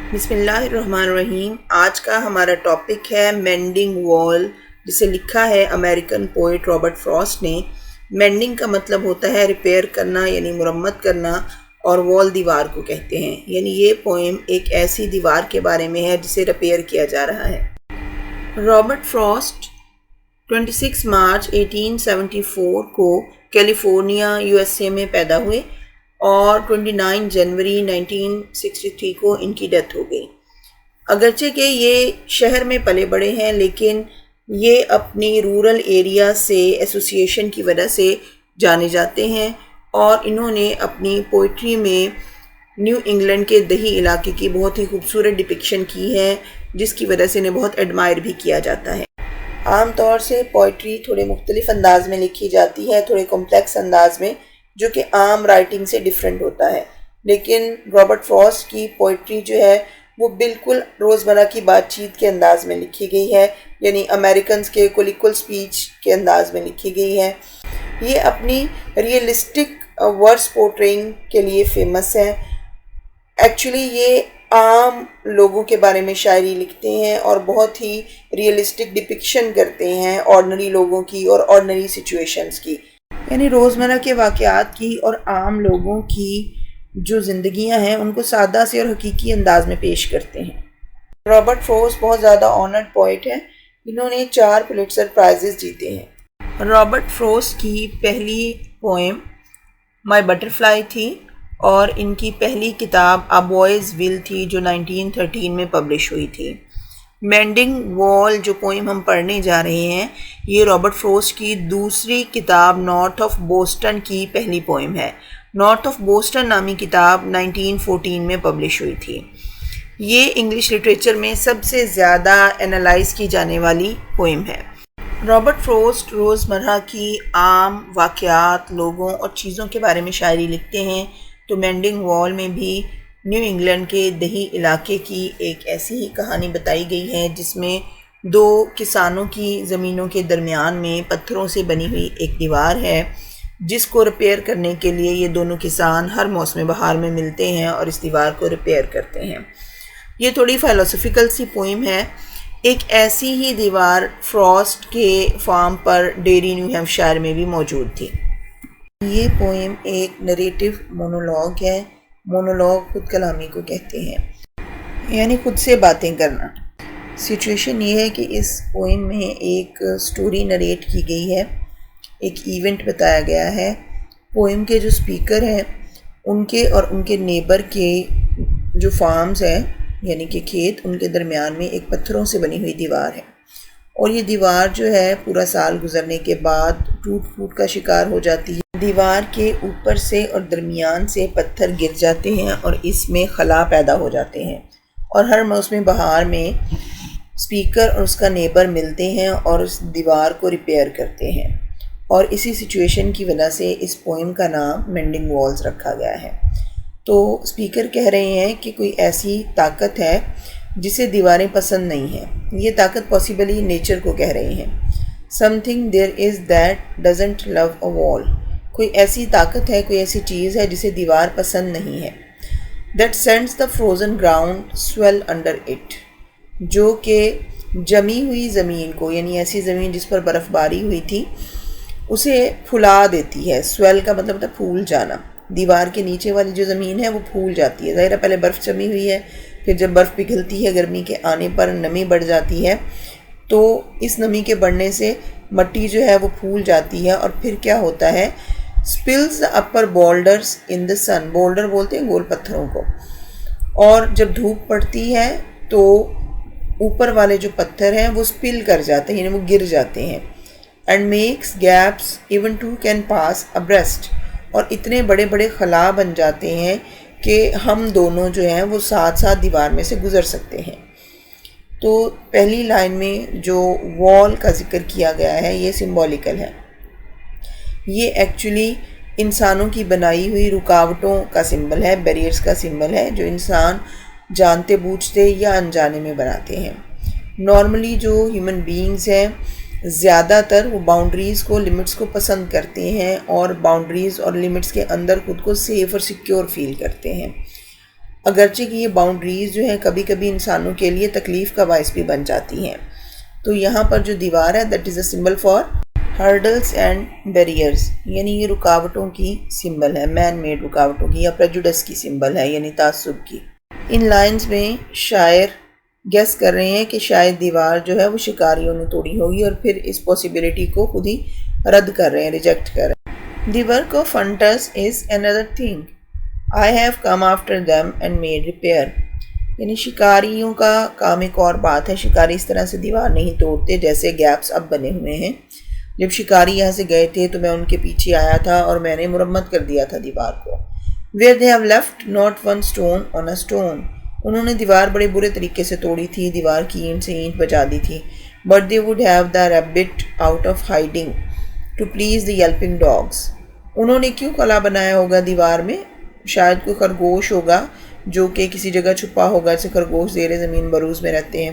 بسم اللہ الرحمن الرحیم۔ آج کا ہمارا ٹاپک ہے مینڈنگ وال، جسے لکھا ہے امریکن پوئٹ رابرٹ فراسٹ نے۔ مینڈنگ کا مطلب ہوتا ہے ریپیئر کرنا، یعنی مرمت کرنا، اور وال دیوار کو کہتے ہیں، یعنی یہ پوئم ایک ایسی دیوار کے بارے میں ہے جسے ریپیئر کیا جا رہا ہے۔ رابرٹ فراسٹ 26 مارچ 1874 کو کیلیفورنیا USA میں پیدا ہوئے اور 29 جنوری 1963 کو ان کی ڈیتھ ہو گئی۔ اگرچہ کہ یہ شہر میں پلے بڑے ہیں، لیکن یہ اپنی رورل ایریا سے ایسوسیشن کی وجہ سے جانے جاتے ہیں، اور انہوں نے اپنی پوئٹری میں نیو انگلینڈ کے دیہی علاقے کی بہت ہی خوبصورت ڈپکشن کی ہے، جس کی وجہ سے انہیں بہت ایڈمائر بھی کیا جاتا ہے۔ عام طور سے پوئٹری تھوڑے مختلف انداز میں لکھی جاتی ہے، تھوڑے کمپلیکس انداز میں، جو کہ عام رائٹنگ سے ڈیفرنٹ ہوتا ہے، لیکن رابرٹ فراسٹ کی پوئٹری جو ہے وہ بالکل روزمرہ کی بات چیت کے انداز میں لکھی گئی ہے، یعنی امریکنز کے کولیکول سپیچ کے انداز میں لکھی گئی ہے۔ یہ اپنی ریئلسٹک ورڈز پورٹرینگ کے لیے فیمس ہے۔ ایکچولی یہ عام لوگوں کے بارے میں شاعری لکھتے ہیں اور بہت ہی ریئلسٹک ڈپکشن کرتے ہیں آرڈنری لوگوں کی اور آرڈنری سچویشنز کی، یعنی روزمرہ کے واقعات کی اور عام لوگوں کی جو زندگیاں ہیں ان کو سادہ سے اور حقیقی انداز میں پیش کرتے ہیں۔ رابرٹ فراسٹ بہت زیادہ آنرڈ پوئٹ ہیں، انہوں نے 4 پولیٹزر پرائزز جیتے ہیں۔ رابرٹ فراسٹ کی پہلی پوئم مائی بٹرفلائی تھی، اور ان کی پہلی کتاب اے بوائز ول تھی، جو 1913 میں پبلش ہوئی تھی۔ مینڈنگ وال جو پوئم ہم پڑھنے جا رہے ہیں، یہ رابرٹ فراسٹ کی دوسری کتاب نارتھ آف بوسٹن کی پہلی پوئم ہے۔ نارتھ آف بوسٹن نامی کتاب 1914 میں پبلش ہوئی تھی۔ یہ انگلش لٹریچر میں سب سے زیادہ انالائز کی جانے والی پوئم ہے۔ رابرٹ فراسٹ روزمرہ کی عام واقعات، لوگوں اور چیزوں کے بارے میں شاعری لکھتے ہیں، تو مینڈنگ وال میں بھی نیو انگلینڈ کے دیہی علاقے کی ایک ایسی ہی کہانی بتائی گئی ہے، جس میں 2 کسانوں کی زمینوں کے درمیان میں پتھروں سے بنی ہوئی ایک دیوار ہے، جس کو ریپیئر کرنے کے لیے یہ دونوں کسان ہر موسم بہار میں ملتے ہیں اور اس دیوار کو ریپیئر کرتے ہیں۔ یہ تھوڑی فلسفیکل سی پوئم ہے۔ ایک ایسی ہی دیوار فراسٹ کے فارم پر ڈیری نیو ہیمپشائر میں بھی موجود تھی۔ یہ پوئم ایک نریٹو مونولوگ ہے۔ مونولوگ خود کلامی کو کہتے ہیں، یعنی خود سے باتیں کرنا۔ سچویشن یہ ہے کہ اس پوئم میں ایک سٹوری نریٹ کی گئی ہے، ایک ایونٹ بتایا گیا ہے۔ پوئم کے جو سپیکر ہیں ان کے اور ان کے نیبر کے جو فارمز ہیں، یعنی کہ کھیت، ان کے درمیان میں ایک پتھروں سے بنی ہوئی دیوار ہے، اور یہ دیوار جو ہے پورا سال گزرنے کے بعد ٹوٹ پھوٹ کا شکار ہو جاتی ہے۔ دیوار کے اوپر سے اور درمیان سے پتھر گر جاتے ہیں اور اس میں خلا پیدا ہو جاتے ہیں، اور ہر موسم بہار میں سپیکر اور اس کا نیبر ملتے ہیں اور اس دیوار کو ریپیئر کرتے ہیں، اور اسی سچویشن کی وجہ سے اس پوئم کا نام مینڈنگ والز رکھا گیا ہے۔ تو سپیکر کہہ رہے ہیں کہ کوئی ایسی طاقت ہے جسے دیواریں پسند نہیں ہیں۔ یہ طاقت پاسبلی نیچر کو کہہ رہے ہیں۔ something there is that doesn't love a wall، کوئی ایسی طاقت ہے، کوئی ایسی چیز ہے جسے دیوار پسند نہیں ہے۔ that sends the frozen ground swell under it، جو کہ جمی ہوئی زمین کو، یعنی ایسی زمین جس پر برف باری ہوئی تھی، اسے پھلا دیتی ہے۔ سویل کا مطلب ہوتا ہے پھول جانا۔ دیوار کے نیچے والی جو زمین ہے وہ پھول جاتی ہے، ظاہر ہے پہلے برف جمی ہوئی ہے، پھر جب برف پگھلتی ہے گرمی کے آنے پر نمی بڑھ جاتی ہے، تو اس نمی کے بڑھنے سے مٹی جو ہے وہ پھول جاتی ہے، اور پھر کیا ہوتا ہے، spills the upper boulders in the sun، boulder بولتے ہیں گول پتھروں کو، اور جب دھوپ پڑتی ہے تو اوپر والے جو پتھر ہیں وہ سپل کر جاتے ہیں، یعنی وہ گر جاتے ہیں۔ and makes gaps even two can pass abreast، اور اتنے بڑے بڑے خلا بن جاتے ہیں کہ ہم دونوں جو ہیں وہ ساتھ ساتھ دیوار میں سے گزر سکتے ہیں۔ تو پہلی لائن میں جو وال کا ذکر کیا گیا ہے یہ سمبولیکل ہے۔ یہ ایکچولی انسانوں کی بنائی ہوئی رکاوٹوں کا سمبل ہے، بیریئرز کا سمبل ہے، جو انسان جانتے بوجھتے یا انجانے میں بناتے ہیں۔ نارملی جو ہیومن بینگز ہیں زیادہ تر وہ باؤنڈریز کو، لمٹس کو پسند کرتے ہیں، اور باؤنڈریز اور لمٹس کے اندر خود کو سیف اور سیکیور فیل کرتے ہیں۔ اگرچہ کہ یہ باؤنڈریز جو ہیں کبھی کبھی انسانوں کے لیے تکلیف کا باعث بھی بن جاتی ہیں۔ تو یہاں پر جو دیوار ہے that is a symbol for hurdles and barriers, یعنی یہ رکاوٹوں کی سمبل ہے، مین میڈ رکاوٹوں کی، یا پریجوڈس کی سمبل ہے، یعنی تعصب کی۔ ان لائنز میں شاعر گیس کر رہے ہیں کہ شاید دیوار جو ہے وہ شکاریوں نے توڑی ہوگی، اور پھر اس پاسبلٹی کو خود ہی رد کر رہے ہیں، ریجیکٹ کر رہے ہیں۔ The work of hunters is another thing. I have come after them and made repair. یعنی شکاریوں کا کام ایک اور بات ہے، شکاری اس طرح سے دیوار نہیں توڑتے جیسے گیپس اب بنے ہوئے ہیں۔ جب شکاری یہاں سے گئے تھے تو میں ان کے پیچھے آیا تھا اور میں نے مرمت کر دیا تھا دیوار کو۔ Where they have left not one stone on a stone. انہوں نے دیوار بڑے برے طریقے سے توڑی تھی، دیوار کی اینٹ سے اینٹ بجا دی تھی۔ But they would have the rabbit out of hiding to please the yelping dogs. انہوں نے کیوں قلعہ بنایا ہوگا دیوار میں؟ شاید کوئی خرگوش ہوگا جو کہ کسی جگہ چھپا ہوگا، جیسے خرگوش زیر زمین بروز میں رہتے ہیں۔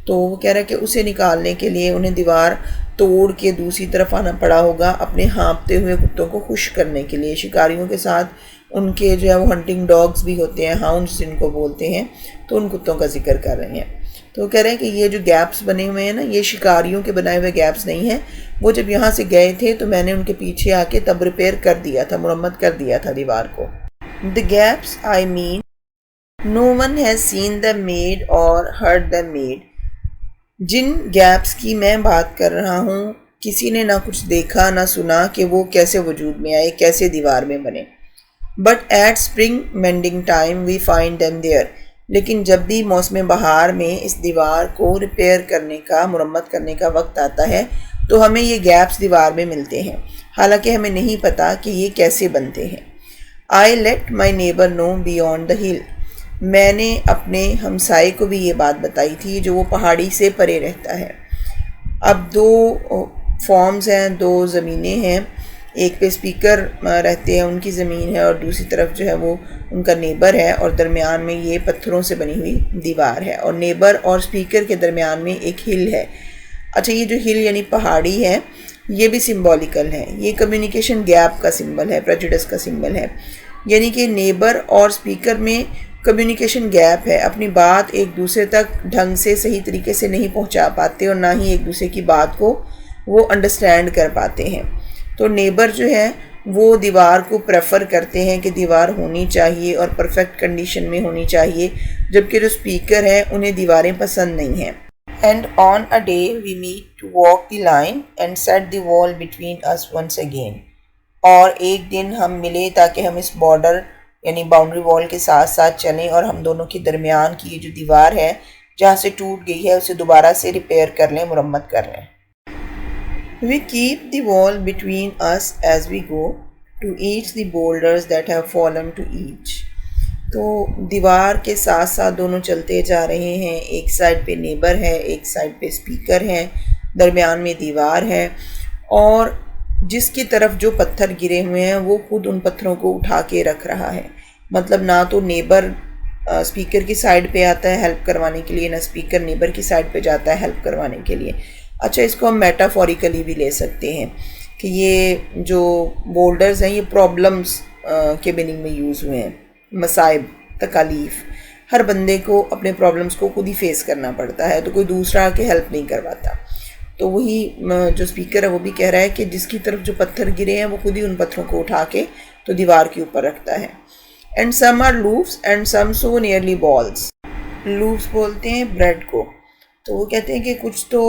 تو وہ کہہ رہا ہے کہ اسے نکالنے کے لیے انہیں دیوار توڑ کے دوسری طرف آنا پڑا ہوگا، اپنے ہانپتے ہوئے کتوں کو خوش کرنے کے لیے۔ شکاریوں کے ساتھ ان کے جو ہے وہ ہنٹنگ ڈاگز بھی ہوتے ہیں، ہاؤنڈز جن کو بولتے ہیں، تو ان کتوں کا ذکر کر رہے ہیں۔ تو وہ کہہ رہے ہیں کہ یہ جو گیپس بنے ہوئے ہیں نا، یہ شکاریوں کے بنائے ہوئے گیپس نہیں ہیں، وہ جب یہاں سے گئے تھے تو میں نے ان کے پیچھے آ کے تب ریپیئر کر دیا تھا، مرمت کر دیا تھا دیوار کو۔ The gaps I mean, no one has seen them made or heard them made. جن گیپس کی میں بات کر رہا ہوں کسی نے نہ کچھ دیکھا نہ سنا کہ وہ کیسے وجود میں آئے، کیسے دیوار میں بنے۔ But at spring mending time we find them there. لیکن جب بھی موسم بہار میں اس دیوار کو ریپیئر کرنے کا، مرمت کرنے کا وقت آتا ہے تو ہمیں یہ گیپس دیوار میں ملتے ہیں، حالانکہ ہمیں نہیں پتا کہ یہ کیسے بنتے ہیں۔ I let my neighbor know beyond the hill. میں نے اپنے ہمسائے کو بھی یہ بات بتائی تھی جو وہ پہاڑی سے پرے رہتا ہے۔ اب دو فارمز ہیں، دو زمینیں ہیں، ایک پہ اسپیکر رہتے ہیں، ان کی زمین ہے، اور دوسری طرف جو ہے وہ ان کا نیبر ہے، اور درمیان میں یہ پتھروں سے بنی ہوئی دیوار ہے، اور نیبر اور اسپیکر کے درمیان میں ایک ہل ہے۔ اچھا، یہ جو ہل یعنی پہاڑی ہے یہ بھی سمبولیکل ہے، یہ کمیونیکیشن گیپ کا سمبل ہے، پریجوڈس کا سمبل ہے، یعنی کہ نیبر اور اسپیکر میں کمیونیکیشن گیپ ہے، اپنی بات ایک دوسرے تک ڈھنگ سے صحیح طریقے سے نہیں پہنچا پاتے، اور نہ ہی ایک دوسرے کی بات کو وہ انڈرسٹینڈ کر پاتے ہیں۔ تو نیبر جو ہے وہ دیوار کو پریفر کرتے ہیں کہ دیوار ہونی چاہیے اور پرفیکٹ کنڈیشن میں ہونی چاہیے، جبکہ جو اسپیکر ہیں انہیں دیواریں پسند نہیں ہیں۔ And on a day we meet to walk the line and set the wall between us once again. اور ایک دن ہم ملے تاکہ ہم اس بارڈر یعنی باؤنڈری وال کے ساتھ ساتھ چلیں اور ہم دونوں کے درمیان کی یہ جو دیوار ہے جہاں سے ٹوٹ گئی ہے اسے دوبارہ سے ریپیئر کر لیں، مرمت کر لیں۔ We keep the wall between us as we go to each the boulders that have fallen to each. تو دیوار کے ساتھ ساتھ دونوں چلتے جا رہے ہیں، ایک سائڈ پہ نیبر ہے، ایک سائڈ پہ اسپیکر ہے، درمیان میں دیوار ہے، اور جس کی طرف جو پتھر گرے ہوئے ہیں وہ خود ان پتھروں کو اٹھا کے رکھ رہا ہے۔ مطلب نہ تو نیبر اسپیکر کی سائڈ پہ آتا ہے ہیلپ کروانے کے لیے، نہ اسپیکر نیبر کی سائڈ پہ جاتا ہے ہیلپ کروانے کے لیے۔ اچھا، اس کو ہم میٹافوریکلی بھی لے سکتے ہیں کہ یہ جو بولڈرز ہیں یہ پرابلمز کے میننگ میں یوز ہوئے ہیں، مصائب، تکالیف۔ ہر بندے کو اپنے پرابلمز کو خود ہی فیس کرنا پڑتا ہے، تو کوئی دوسرا آ کے ہیلپ نہیں کرواتا۔ تو وہی جو اسپیکر ہے وہ بھی کہہ رہا ہے کہ جس کی طرف جو پتھر گرے ہیں وہ خود ہی ان پتھروں کو اٹھا کے تو دیوار کے اوپر رکھتا ہے۔ And some are loafs and some so nearly balls. Loafs بولتے ہیں بریڈ کو. تو وہ کہتے ہیں کہ کچھ تو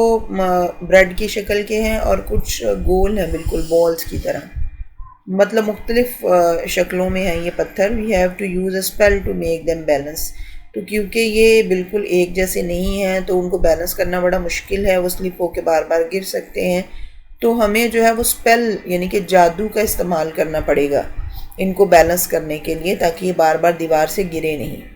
بریڈ کی شکل کے ہیں اور کچھ گول ہیں بالکل بالز کی طرح. مطلب مختلف شکلوں میں ہیں یہ پتھر. We have to use a spell to make them balance. تو کیونکہ یہ بالکل ایک جیسے نہیں ہیں تو ان کو بیلنس کرنا بڑا مشکل ہے, وہ سلپ ہو کے بار بار گر سکتے ہیں. تو ہمیں جو ہے وہ اسپیل یعنی کہ جادو کا استعمال کرنا پڑے گا ان کو بیلنس کرنے کے لیے, تاکہ یہ بار بار دیوار سے گرے نہیں.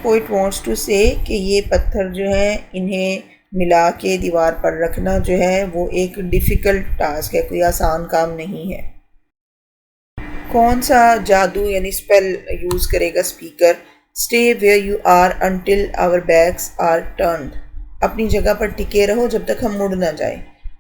پوئٹ وانٹس ٹو سے کہ یہ پتھر جو ہیں انہیں ملا کے دیوار پر رکھنا جو ہے وہ ایک ڈیفیکلٹ ٹاسک ہے, کوئی آسان کام نہیں ہے. کون سا جادو یعنی اسپیل یوز کرے گا speaker? Stay where you are until our backs are turned. اپنی جگہ پر ٹکے رہو جب تک ہم مڑ نہ جائیں.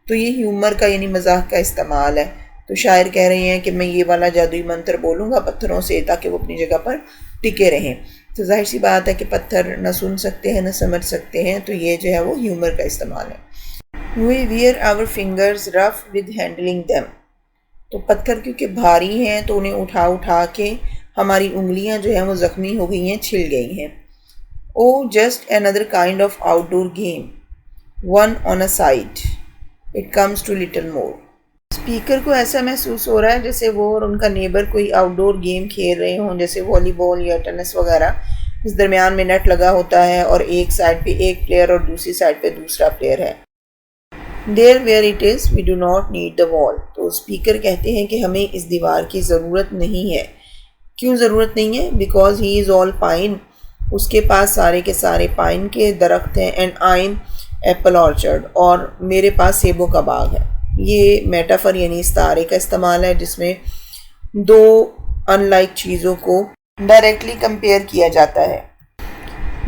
تو یہ ہیومر کا یعنی مزاح کا استعمال ہے. تو شاعر کہہ رہے ہیں کہ میں یہ والا جادوئی منتر بولوں گا پتھروں سے تاکہ وہ اپنی جگہ پر ٹکے رہیں. تو ظاہر سی بات ہے کہ پتھر نہ سن سکتے ہیں نہ سمجھ سکتے ہیں، تو یہ جو ہے وہ ہیومر کا استعمال ہے۔ We wear our fingers rough with handling them۔ تو پتھر کیونکہ بھاری ہیں تو انہیں اٹھا اٹھا کے ہماری انگلیاں جو ہیں وہ زخمی ہو گئی ہیں، چھل گئی ہیں۔ Oh, just another kind of outdoor game, one on a side, it comes to little more۔ Speaker کو ایسا محسوس ہو رہا ہے جیسے وہ اور ان کا نیبر کوئی آؤٹ ڈور گیم کھیل رہے ہوں، جیسے والی بال یا ٹینس وغیرہ، اس درمیان میں نیٹ لگا ہوتا ہے اور ایک سائڈ پہ ایک پلیئر اور دوسری سائڈ پہ دوسرا پلیئر ہے۔ There where it is, we do not need the wall۔ تو اسپیکر کہتے ہیں کہ ہمیں اس دیوار کی ضرورت نہیں ہے۔ کیوں ضرورت نہیں ہے؟ Because he is all pine۔ اس کے پاس سارے کے سارے پائن کے درخت ہیں، and I'm apple orchard، اور میرے پاس سیبوں کا باغ ہے۔ یہ میٹافر یعنی استعارے کا استعمال ہے جس میں دو ان لائک چیزوں کو ڈائریکٹلی کمپیئر کیا جاتا ہے۔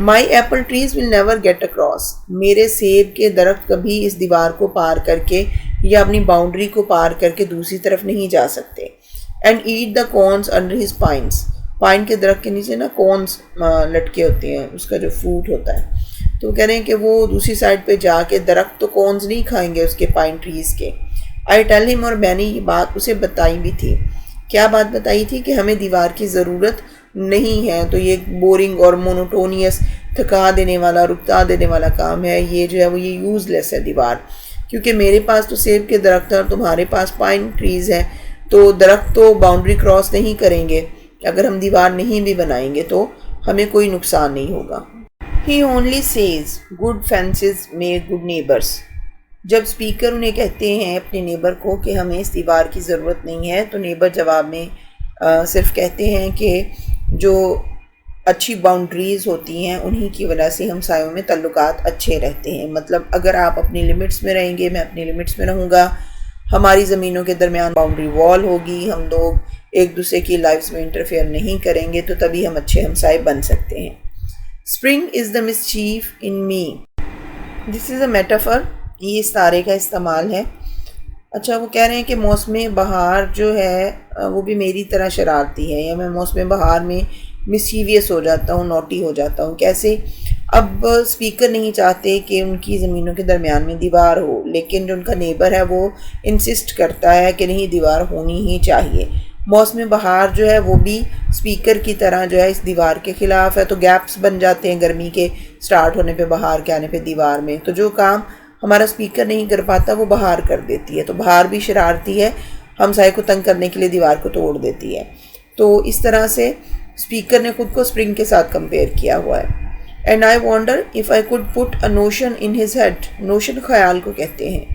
My apple trees will never get across۔ میرے سیب کے درخت کبھی اس دیوار کو پار کر کے یا اپنی باؤنڈری کو پار کر کے دوسری طرف نہیں جا سکتے۔ And eat the cones under his pines۔ Pine کے درخت کے نیچے نا کونس لٹکے ہوتے ہیں، اس کا جو فروٹ ہوتا ہے، تو کہہ رہے ہیں کہ وہ دوسری سائڈ پہ جا کے درخت تو کونس نہیں کھائیں گے اس کے پائن ٹریز کے۔ I tell him، اور میں نے یہ بات اسے بتائی بھی تھی۔ کیا بات بتائی تھی؟ کہ ہمیں دیوار کی ضرورت نہیں ہے، تو یہ بورنگ اور مونوٹونیس، تھکا دینے والا، رکتا دینے والا کام ہے، یہ جو ہے وہ یہ یوز لیس ہے دیوار، کیونکہ میرے پاس تو سیب کے درخت ہیں اور تمہارے پاس پائن ٹریز ہیں، تو درخت تو باؤنڈری کراس نہیں کریں گے۔ اگر ہم دیوار نہیں بھی بنائیں گے تو ہمیں کوئی نقصان نہیں ہوگا۔ He only says good fences make good neighbors۔ جب اسپیکر انہیں کہتے ہیں اپنے نیبر کو کہ ہمیں اس دیوار کی ضرورت نہیں ہے، تو نیبر جواب میں صرف کہتے ہیں کہ جو اچھی باؤنڈریز ہوتی ہیں انہی کی وجہ سے ہمسایوں میں تعلقات اچھے رہتے ہیں۔ مطلب اگر آپ اپنی لمٹس میں رہیں گے، میں اپنی لمٹس میں رہوں گا، ہماری زمینوں کے درمیان باؤنڈری وال ہوگی، ہم لوگ ایک دوسرے کی لائفز میں انٹرفیئر نہیں کریں گے، تو تبھی ہم اچھے ہمسائے بن سکتے ہیں۔ Spring is the mischief in me۔ This is a metaphor۔ یہ استعارے کا استعمال ہے۔ اچھا، وہ کہہ رہے ہیں کہ موسم بہار جو ہے وہ بھی میری طرح شرارتی ہے، یا میں موسم بہار میں مسچیویس ہو جاتا ہوں، نوٹی ہو جاتا ہوں۔ کیسے؟ اب اسپیکر نہیں چاہتے کہ ان کی زمینوں کے درمیان میں دیوار ہو، لیکن جو ان کا نیبر ہے وہ انسسٹ کرتا ہے کہ نہیں، دیوار ہونی ہی چاہیے۔ موسم بہار جو ہے وہ بھی اسپیکر کی طرح جو ہے اس دیوار کے خلاف ہے، تو گیپس بن جاتے ہیں گرمی کے سٹارٹ ہونے پہ، بہار کے آنے پہ دیوار میں، تو جو کام ہمارا اسپیکر نہیں کر پاتا وہ بہار کر دیتی ہے۔ تو بہار بھی شرارتی ہے، ہمسائے کو تنگ کرنے کے لیے دیوار کو توڑ دیتی ہے۔ تو اس طرح سے اسپیکر نے خود کو اسپرنگ کے ساتھ کمپیئر کیا ہوا ہے۔ And I wonder if I could put a notion in his head. Notion خیال کو کہتے ہیں،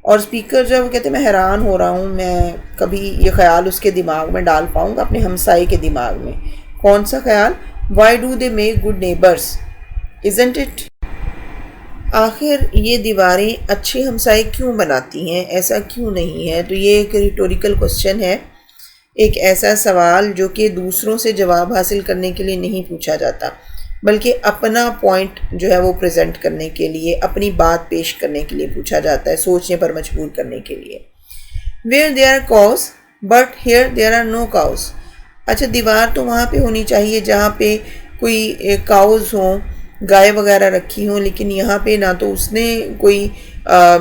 اور اسپیکر جو ہے وہ کہتے ہیں میں حیران ہو رہا ہوں، میں کبھی یہ خیال اس کے دماغ میں ڈال پاؤں گا، اپنے ہمسائے کے دماغ میں۔ کون سا خیال؟ Why do they make good neighbours isn't it. آخر یہ دیواریں اچھے ہمسائے کیوں بناتی ہیں، ایسا کیوں نہیں ہے؟ تو یہ ایک ریٹوریکل کوسچن ہے، ایک ایسا سوال جو کہ دوسروں سے جواب حاصل کرنے کے لیے نہیں پوچھا جاتا، بلکہ اپنا پوائنٹ جو ہے وہ پریزنٹ کرنے کے لیے، اپنی بات پیش کرنے کے لیے پوچھا جاتا ہے، سوچنے پر مجبور کرنے کے لیے۔ Where there are cows, but here there are no cows۔ اچھا، دیوار تو وہاں پہ ہونی چاہیے جہاں پہ کوئی کاؤز ہوں، گائے وغیرہ رکھی ہوں، لیکن یہاں پہ نہ تو اس نے کوئی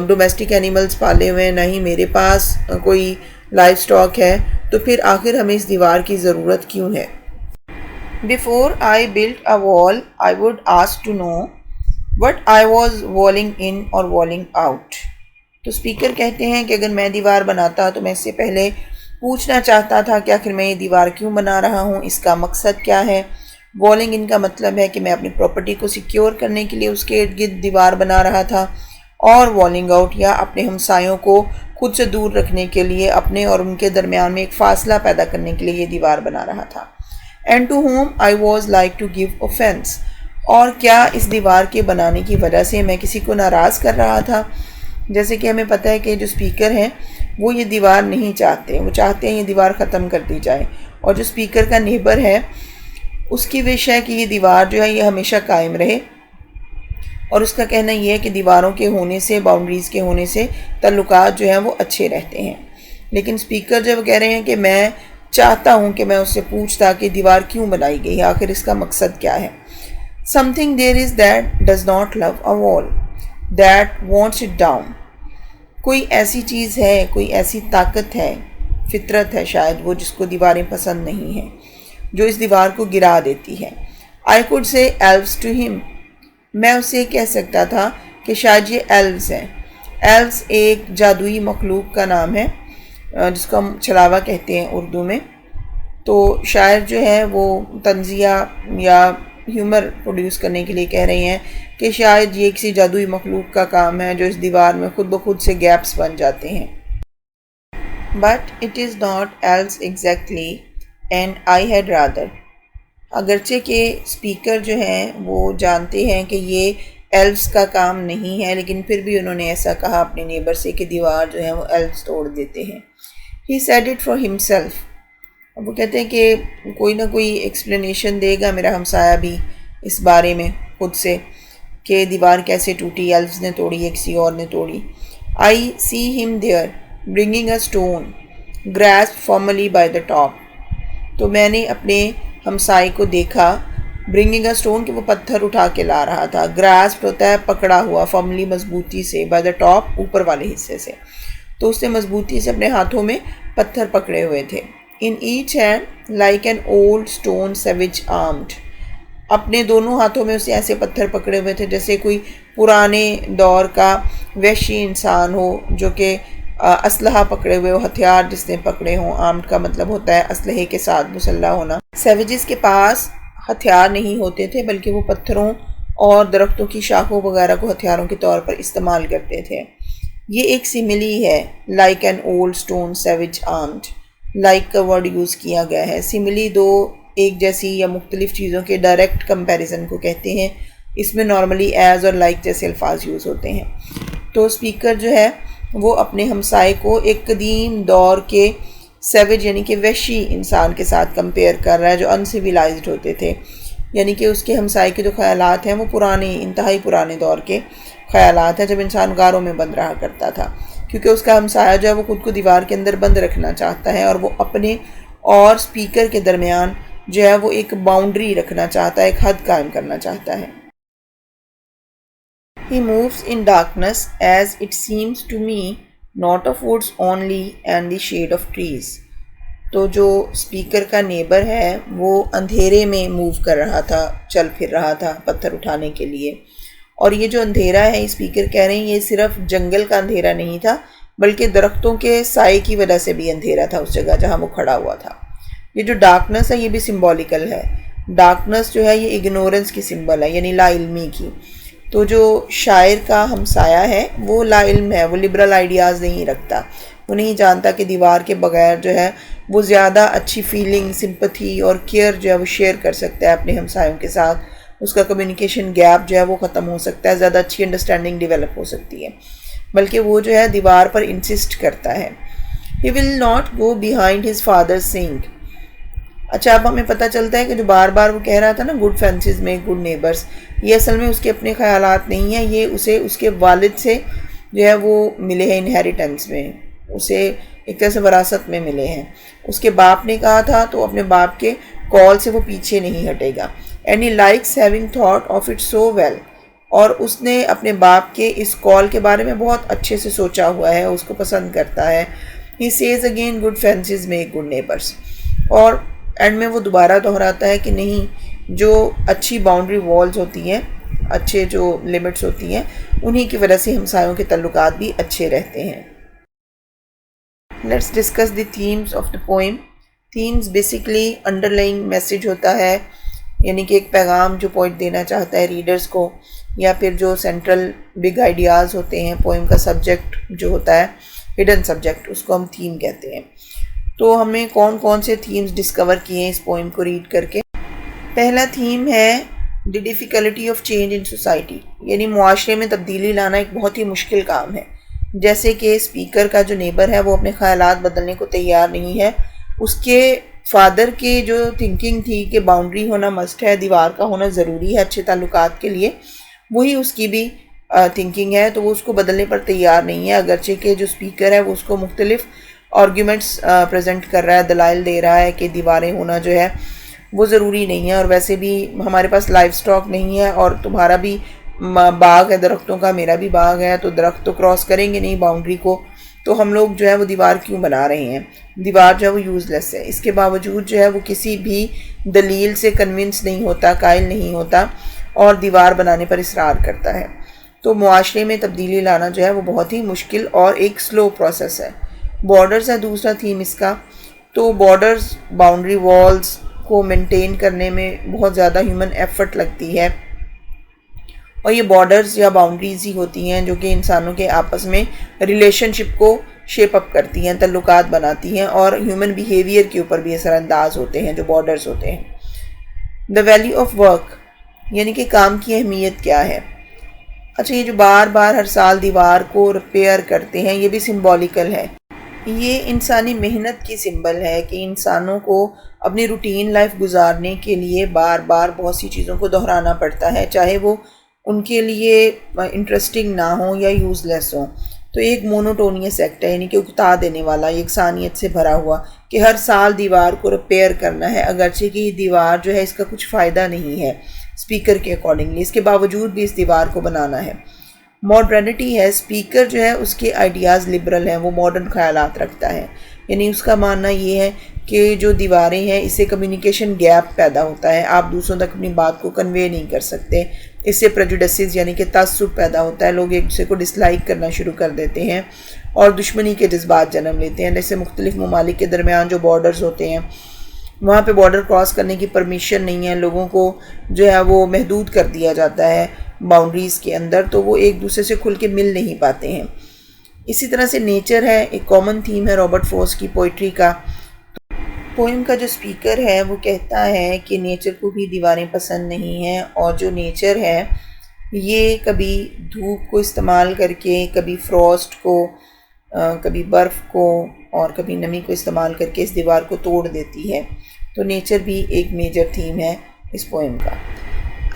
ڈومیسٹک اینیملز پالے ہوئے ہیں، نہ ہی میرے پاس کوئی لائف سٹاک ہے، تو پھر آخر ہمیں اس دیوار کی ضرورت کیوں ہے؟ Before I built a wall, I would ask to know what I was walling in or walling out۔ تو اسپیکر کہتے ہیں کہ اگر میں دیوار بناتا تو میں اس سے پہلے پوچھنا چاہتا تھا کہ آخر میں یہ دیوار کیوں بنا رہا ہوں، اس کا مقصد کیا ہے۔ والنگ ان کا مطلب ہے کہ میں اپنی پراپرٹی کو سیکیور کرنے کے لیے اس کے ارد گرد دیوار بنا رہا تھا، اور والنگ آؤٹ یا اپنے ہمسایوں کو خود سے دور رکھنے کے لیے، اپنے اور ان کے درمیان میں ایک فاصلہ پیدا کرنے کے لیے یہ دیوار بنا رہا تھا۔ And to home I was like to give offence. اور کیا اس دیوار کے بنانے کی وجہ سے میں کسی کو ناراض کر رہا تھا؟ جیسے کہ ہمیں پتہ ہے کہ جو اسپیکر ہیں وہ یہ دیوار نہیں چاہتے، وہ چاہتے ہیں یہ دیوار ختم کر دی جائے، اور جو اسپیکر کا نیبر ہے اس کی وش ہے کہ یہ دیوار جو ہے یہ ہمیشہ قائم رہے، اور اس کا کہنا یہ ہے کہ دیواروں کے ہونے سے، باؤنڈریز کے ہونے سے تعلقات جو ہیں وہ اچھے رہتے ہیں۔ لیکن اسپیکر جب کہہ رہے ہیں کہ میں چاہتا ہوں کہ میں اس سے پوچھتا کہ دیوار کیوں بنائی گئی، آخر اس کا مقصد کیا ہے۔ Something there is that does not love a wall, that wants it down. کوئی ایسی چیز ہے، کوئی ایسی طاقت ہے، فطرت ہے شاید وہ، جس کو دیواریں پسند نہیں ہیں، جو اس دیوار کو گرا دیتی ہے۔ I could say elves to him. میں اسے کہہ سکتا تھا کہ شاید یہ elves ہیں۔ elves ایک جادوئی مخلوق کا نام ہے جس کو ہم چھلاوا کہتے ہیں اردو میں۔ تو شاعر جو ہے وہ طنزیہ یا ہیومر پروڈیوس کرنے کے لیے کہہ رہے ہیں کہ شاید یہ کسی جادوئی مخلوق کا کام ہے جو اس دیوار میں خود بخود سے گیپس بن جاتے ہیں۔ But it is not elves exactly and I had rather. اگرچہ کہ اسپیکر جو ہیں وہ جانتے ہیں کہ یہ ایلفس کا کام نہیں ہے، لیکن پھر بھی انہوں نے ایسا کہا اپنے نیبر سے کہ دیوار جو ہے وہ ایلفس توڑ دیتے ہیں۔ He said it for himself. اب وہ کہتے ہیں کہ کوئی نہ کوئی ایکسپلینیشن دے گا میرا ہمسایہ بھی اس بارے میں خود سے کہ دیوار کیسے ٹوٹی، ایلفس نے توڑی یا کسی اور نے توڑی۔ I see him there bringing a stone grasped firmly by the top. تو میں نے اپنے ہمسائے کو دیکھا برنگنگ اے اسٹون کہ وہ پتھر اٹھا کے لا رہا تھا۔ گراسپ ہوتا ہے پکڑا ہوا، فملی مضبوطی سے، بائی دا ٹاپ اوپر والے حصے سے، تو اس نے مضبوطی سے اپنے ہاتھوں میں پتھر پکڑے ہوئے تھے۔ In each hand like an old stone savage armed. اپنے دونوں ہاتھوں میں اسے ایسے پتھر پکڑے ہوئے تھے جیسے کوئی پرانے دور کا وحشی انسان ہو جو کہ اسلحہ پکڑے ہوئے ہو، ہتھیار جس نے پکڑے ہوں۔ آرمڈ کا مطلب ہوتا ہے اسلحے کے ساتھ مسلح ہونا۔ سیویجز کے پاس ہتھیار نہیں ہوتے تھے بلکہ وہ پتھروں اور درختوں کی شاخوں وغیرہ کو ہتھیاروں کے طور پر استعمال کرتے تھے۔ یہ ایک سملی ہے، like an old stone savage armed, like کا ورڈ یوز کیا گیا ہے۔ سملی دو ایک جیسی یا مختلف چیزوں کے ڈائریکٹ کمپیریزن کو کہتے ہیں، اس میں نارملی ایز اور لائک جیسے الفاظ یوز ہوتے ہیں۔ تو اسپیکر جو ہے وہ اپنے ہمسائے کو ایک قدیم دور کے سیویج یعنی کہ وحشی انسان کے ساتھ کمپیئر کر رہا ہے جو انسیویلائزڈ ہوتے تھے، یعنی کہ اس کے ہمسائے کے جو خیالات ہیں وہ پرانے، انتہائی پرانے دور کے خیالات ہیں جب انسان غاروں میں بند رہا کرتا تھا، کیونکہ اس کا ہمسایہ جو ہے وہ خود کو دیوار کے اندر بند رکھنا چاہتا ہے اور وہ اپنے اور اسپیکر کے درمیان جو ہے وہ ایک باؤنڈری رکھنا چاہتا ہے، ایک حد قائم کرنا چاہتا ہے۔ He moves in darkness as it seems to me, not of woods only and the shade of trees. تو جو اسپیکر کا نیبر ہے وہ اندھیرے میں موو کر رہا تھا، چل پھر رہا تھا پتھر اٹھانے کے لیے، اور یہ جو اندھیرا ہے اسپیکر کہہ رہے ہیں یہ صرف جنگل کا اندھیرا نہیں تھا بلکہ درختوں کے سائے کی وجہ سے بھی اندھیرا تھا اس جگہ جہاں وہ کھڑا ہوا تھا۔ یہ جو ڈارکنس ہے یہ بھی سمبولیکل ہے، ڈارکنس جو ہے یہ اگنورنس کی سمبل ہے، یعنی لا علمی کی۔ تو جو شاعر کا ہمسایہ ہے وہ لا علم ہے، وہ لبرل آئیڈیاز نہیں رکھتا، وہ نہیں جانتا کہ دیوار کے بغیر جو ہے وہ زیادہ اچھی فیلنگ، سمپتھی اور کیئر جو ہے وہ شیئر کر سکتا ہے اپنے ہمسایوں کے ساتھ، اس کا کمیونیکیشن گیپ جو ہے وہ ختم ہو سکتا ہے، زیادہ اچھی انڈرسٹینڈنگ ڈیولپ ہو سکتی ہے، بلکہ وہ جو ہے دیوار پر انسسٹ کرتا ہے۔ He will not go behind his father's saying. اچھا اب ہمیں پتہ چلتا ہے کہ جو بار بار وہ کہہ رہا تھا نا گڈ فینسز میں گڈ نیبرز، یہ اصل میں اس کے اپنے خیالات نہیں ہیں، یہ اسے اس کے والد سے جو ہے وہ ملے ہیں انہیریٹنس میں، اسے ایک طرح سے وراثت میں ملے ہیں۔ اس کے باپ نے کہا تھا تو اپنے باپ کے کال سے وہ پیچھے نہیں ہٹے گا۔ And he likes having thought of it so well, اور اس نے اپنے باپ کے اس کال کے بارے میں بہت اچھے سے سوچا ہوا ہے، اس کو پسند کرتا ہے۔ ہی سیز اگین گڈ فینسز میں گڈ نیبرز، اور اینڈ میں وہ دوبارہ دہراتا ہے کہ نہیں، جو اچھی باؤنڈری والز ہوتی ہیں، اچھے جو لمٹس ہوتی ہیں، انہی کی وجہ سے ہمسایوں کے تعلقات بھی اچھے رہتے ہیں۔ Let's discuss the themes of the poem. Themes basically under lying message ہوتا ہے، یعنی کہ ایک پیغام جو پوئٹ دینا چاہتا ہے ریڈرز کو، یا پھر جو سینٹرل بگ آئیڈیاز ہوتے ہیں، پوئم کا سبجیکٹ جو ہوتا ہے، ہڈن سبجیکٹ، اس کو ہم تھیم کہتے ہیں۔ تو ہمیں کون کون سے تھیمز ڈسکور کیے ہیں اس پوئم کو ریڈ کر کے؟ پہلا تھیم ہے the difficulty of change in society, یعنی معاشرے میں تبدیلی لانا ایک بہت ہی مشکل کام ہے۔ جیسے کہ اسپیکر کا جو نیبر ہے وہ اپنے خیالات بدلنے کو تیار نہیں ہے، اس کے فادر کی جو تھنکنگ تھی کہ باؤنڈری ہونا مسٹ ہے، دیوار کا ہونا ضروری ہے اچھے تعلقات کے لیے، وہی اس کی بھی تھنکنگ ہے، تو وہ اس کو بدلنے پر تیار نہیں ہے، اگرچہ کہ جو اسپیکر ہے وہ اس کو مختلف آرگیومنٹس پریزنٹ کر رہا ہے، دلائل دے رہا ہے کہ دیواریں ہونا جو ہے وہ ضروری نہیں ہے، اور ویسے بھی ہمارے پاس لائف سٹاک نہیں ہے، اور تمہارا بھی باغ ہے درختوں کا، میرا بھی باغ ہے، تو درخت تو کراس کریں گے نہیں باؤنڈری کو، تو ہم لوگ جو ہے وہ دیوار کیوں بنا رہے ہیں؟ دیوار جو ہے وہ یوز لیس ہے۔ اس کے باوجود جو ہے وہ کسی بھی دلیل سے کنونس نہیں ہوتا، قائل نہیں ہوتا، اور دیوار بنانے پر اصرار کرتا ہے۔ تو معاشرے میں تبدیلی لانا جو ہے وہ بہت ہی مشکل اور ایک سلو پروسیس ہے۔ بارڈرز ہے دوسرا تھیم اس کا۔ تو بارڈرز، باؤنڈری والز کو مینٹین کرنے میں بہت زیادہ ہیومن ایفرٹ لگتی ہے، اور یہ بارڈرز یا باؤنڈریز ہی ہوتی ہیں جو کہ انسانوں کے آپس میں ریلیشن شپ کو شیپ اپ کرتی ہیں، تعلقات بناتی ہیں، اور ہیومن بیہیویئر کے اوپر بھی اثر انداز ہوتے ہیں جو بارڈرز ہوتے ہیں۔ دا ویلیو آف ورک، یعنی کہ کام کی اہمیت کیا ہے؟ اچھا، یہ جو بار بار ہر سال دیوار کو ریپیئر کرتے ہیں یہ بھی سمبولیکل ہے۔ یہ انسانی محنت کی سمبل ہے کہ انسانوں کو اپنی روٹین لائف گزارنے کے لیے بار بار بہت سی چیزوں کو دہرانا پڑتا ہے، چاہے وہ ان کے لیے انٹرسٹنگ نہ ہوں یا یوز لیس ہوں۔ تو ایک مونوٹونیس ایکٹ ہے، یعنی کہ اکتا دینے والا، یکسانیت سے بھرا ہوا، کہ ہر سال دیوار کو ریپیئر کرنا ہے، اگرچہ کہ یہ دیوار جو ہے اس کا کچھ فائدہ نہیں ہے اسپیکر کے اکارڈنگلی، اس کے باوجود بھی اس دیوار کو بنانا ہے۔ ماڈرنٹی ہے، اسپیکر جو ہے اس کے آئیڈیاز لبرل ہیں، وہ ماڈرن خیالات رکھتا ہے، یعنی اس کا ماننا یہ ہے کہ جو دیواریں ہیں اس سے کمیونیکیشن گیپ پیدا ہوتا ہے، آپ دوسروں تک اپنی بات کو کنوے نہیں کر سکتے، اس سے پریجوڈسز یعنی کہ تعصب پیدا ہوتا ہے، لوگ ایک دوسرے کو ڈس لائک کرنا شروع کر دیتے ہیں اور دشمنی کے جذبات جنم لیتے ہیں۔ جیسے مختلف ممالک کے درمیان جو بارڈرز ہوتے ہیں وہاں پہ بارڈر کراس کرنے کی پرمیشن نہیں ہے، لوگوں کو جو ہے وہ محدود کر دیا جاتا ہے باؤنڈریز کے اندر، تو وہ ایک دوسرے سے کھل کے مل نہیں پاتے ہیں۔ اسی طرح سے نیچر ہے، ایک کامن تھیم ہے رابرٹ فروسٹ کی پوئٹری کا۔ پوئم کا جو اسپیکر ہے وہ کہتا ہے کہ نیچر کو بھی دیواریں پسند نہیں ہیں، اور جو نیچر ہے یہ کبھی دھوپ کو استعمال کر کے، کبھی فراسٹ کو، کبھی برف کو، اور کبھی نمی کو استعمال کر کے اس دیوار کو توڑ دیتی ہے۔ تو نیچر بھی ایک میجر تھیم ہے اس پوئم کا۔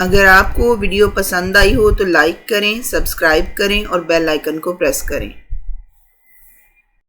اگر آپ کو ویڈیو پسند آئی ہو تو لائک کریں، سبسکرائب کریں اور بیل آئیکن کو پریس کریں۔